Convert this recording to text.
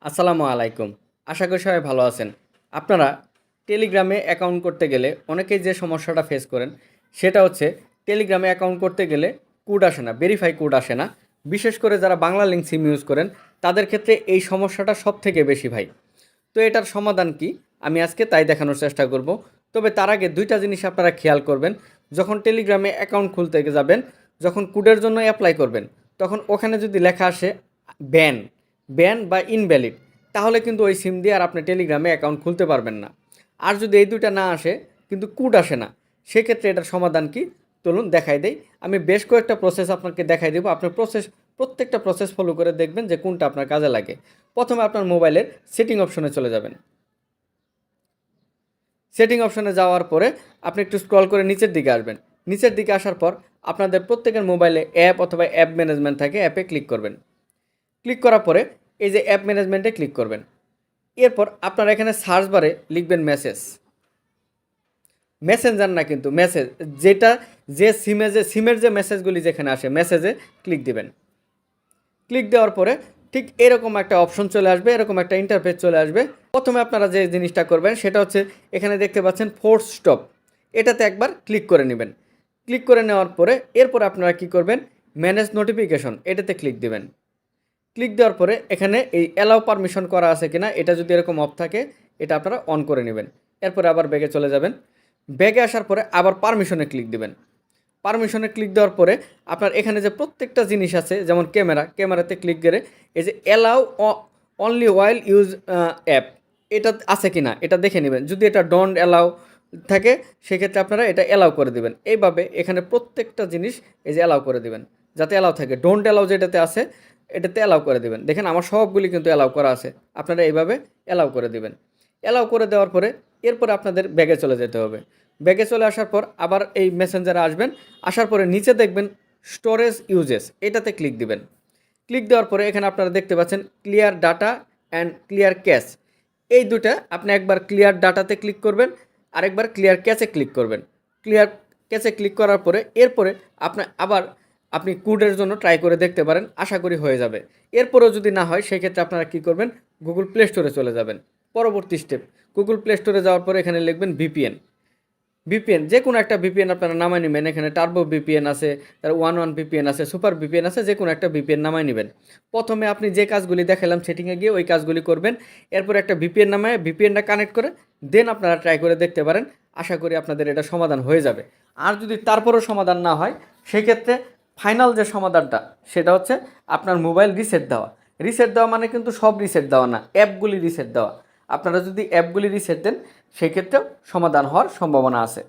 আসসালামু আলাইকুম। আশা করি সবাই ভালো আছেন। আপনারা টেলিগ্রামে অ্যাকাউন্ট করতে গেলে অনেকেই যে সমস্যাটা ফেস করেন সেটা হচ্ছে টেলিগ্রামে অ্যাকাউন্ট করতে গেলে কোড আসে না, ভেরিফাই কোড আসে না। বিশেষ করে যারা বাংলা লিঙ্ক সিম ইউজ করেন তাদের ক্ষেত্রে এই সমস্যাটা সবথেকে বেশি ভাই। তো এটার সমাধান কি? আমি আজকে তাই দেখানোর চেষ্টা করব। তবে তার আগে ২টা জিনিস আপনারা খেয়াল করবেন। যখন টেলিগ্রামে অ্যাকাউন্ট খুলতে যাবেন, যখন কোডের জন্য অ্যাপ্লাই করবেন, তখন ওখানে যদি লেখা আসে ব্যান, ব্যান বা ইনভ্যালিড, তাহলে কিন্তু ওই সিম দিয়ে আর আপনি টেলিগ্রামে অ্যাকাউন্ট খুলতে পারবেন না। আর যদি এই ২টা না আসে কিন্তু কোড আসে না, সেক্ষেত্রে এটার সমাধান কি চলুন দেখাই দেই। আমি বেশ কয়েকটা প্রসেস আপনাকে দেখাই দেবো। আপনি প্রত্যেকটা প্রসেস ফলো করে দেখবেন যে কোনটা আপনার কাজে লাগে। প্রথমে আপনার মোবাইলের সেটিং অপশনে চলে যাবেন। সেটিং অপশনে যাওয়ার পরে আপনি একটু স্ক্রল করে নিচের দিকে আসবেন। নিচের দিকে আসার পর আপনাদের প্রত্যেকের মোবাইলে অ্যাপ অথবা অ্যাপ ম্যানেজমেন্ট থাকে, অ্যাপে ক্লিক করবেন। ক্লিক করার পরে এই যে অ্যাপ ম্যানেজমেন্টে ক্লিক করবেন। এরপর আপনারা এখানে সার্চ বারে লিখবেন মেসেজ, মেসেঞ্জার না কিন্তু মেসেজ, যেটা যে সিমের যে মেসেজগুলি যেখানে আসে মেসেজে ক্লিক দিবেন। ক্লিক দেওয়ার পরে ঠিক এরকম একটা অপশন চলে আসবে, এরকম একটা ইন্টারফেস চলে আসবে। প্রথমে আপনারা যে জিনিসটা করবেন সেটা হচ্ছে এখানে দেখতে পাচ্ছেন ফোর্স স্টপ, এটাতে একবার ক্লিক করে নেবেন। ক্লিক করে নেওয়ার পরে এরপর আপনারা কি করবেন, ম্যানেজ নোটিফিকেশন, এটাতে ক্লিক দিবেন। ক্লিক দেওয়ার পরে এখানে এই অ্যালাউ পারমিশন করা আছে কিনা, এটা যদি এরকম অফ থাকে এটা আপনারা অন করে নেবেন। এরপরে আবার ব্যাগে চলে যাবেন। ব্যাগে আসার পরে আবার পারমিশনে ক্লিক দিবেন। পারমিশনে ক্লিক দেওয়ার পরে আপনার এখানে যে প্রত্যেকটা জিনিস আছে, যেমন ক্যামেরাতে ক্লিক করে এই যে অ্যালাউ অনলি ওয়াইল ইউজ অ্যাপ, এটা আছে কি না এটা দেখে নেবেন। যদি এটা ডোন্ট অ্যালাউ থাকে সেক্ষেত্রে আপনারা এটা অ্যালাউ করে দেবেন। এইভাবে এখানে প্রত্যেকটা জিনিস এই যে অ্যালাউ করে দেবেন, যাতে অ্যালাউ থাকে। ডোন্ট অ্যালাউ যেটাতে আছে এটাতে অ্যালাউ করে দেবেন। দেখেন আমার সবগুলি কিন্তু অ্যালাউ করা আছে, আপনারা এইভাবে অ্যালাউ করে দেবেন। অ্যালাউ করে দেওয়ার পরে এরপরে আপনাদের ব্যাগে চলে যেতে হবে। ব্যাগে চলে আসার পর আবার এই মেসেঞ্জারে আসবেন। আসার পরে নিচে দেখবেন স্টোরেজ ইউজেস, এটাতে ক্লিক দিবেন। ক্লিক দেওয়ার পরে এখানে আপনারা দেখতে পাচ্ছেন clear data and clear cash, এই দুটা আপনি একবার ক্লিয়ার ডাটাতে ক্লিক করবেন, আরেকবার ক্লিয়ার ক্যাশে ক্লিক করবেন। ক্লিয়ার ক্যাশে ক্লিক করার পরে এরপরে আপনি কোডের জন্য ট্রাই করে দেখতে পারেন, আশা করি হয়ে যাবে। এরপরেও যদি না হয় সেক্ষেত্রে আপনারা কী করবেন, গুগল প্লে স্টোরে চলে যাবেন। পরবর্তী স্টেপ, গুগল প্লে স্টোরে যাওয়ার পরে এখানে লিখবেন ভিপিএন। ভিপিএন যে কোনো একটা ভিপিএন আপনারা নামায় নেবেন। এখানে টার্বো ভিপিএন আছে, তার ওয়ান ভিপিএন আছে, সুপার ভিপিএন আছে, যে কোনো একটা ভিপিএন নামায় নেবেন। প্রথমে আপনি যে কাজগুলি দেখালাম সেটিংয়ে গিয়ে ওই কাজগুলি করবেন। এরপর একটা ভিপিএন নামায় ভিপিএনটা কানেক্ট করে দেন আপনারা ট্রাই করে দেখতে পারেন, আশা করি আপনাদের এটা সমাধান হয়ে যাবে। আর যদি তারপরও সমাধান না হয় সেক্ষেত্রে ফাইনাল যে সমাধানটা সেটা হচ্ছে আপনার মোবাইল রিসেট দেওয়া। রিসেট দেওয়া মানে কিন্তু সব রিসেট দেওয়া না, অ্যাপগুলি রিসেট দেওয়া। আপনারা যদি অ্যাপগুলি রিসেট দেন সেক্ষেত্রেও সমাধান হওয়ার সম্ভাবনা আছে।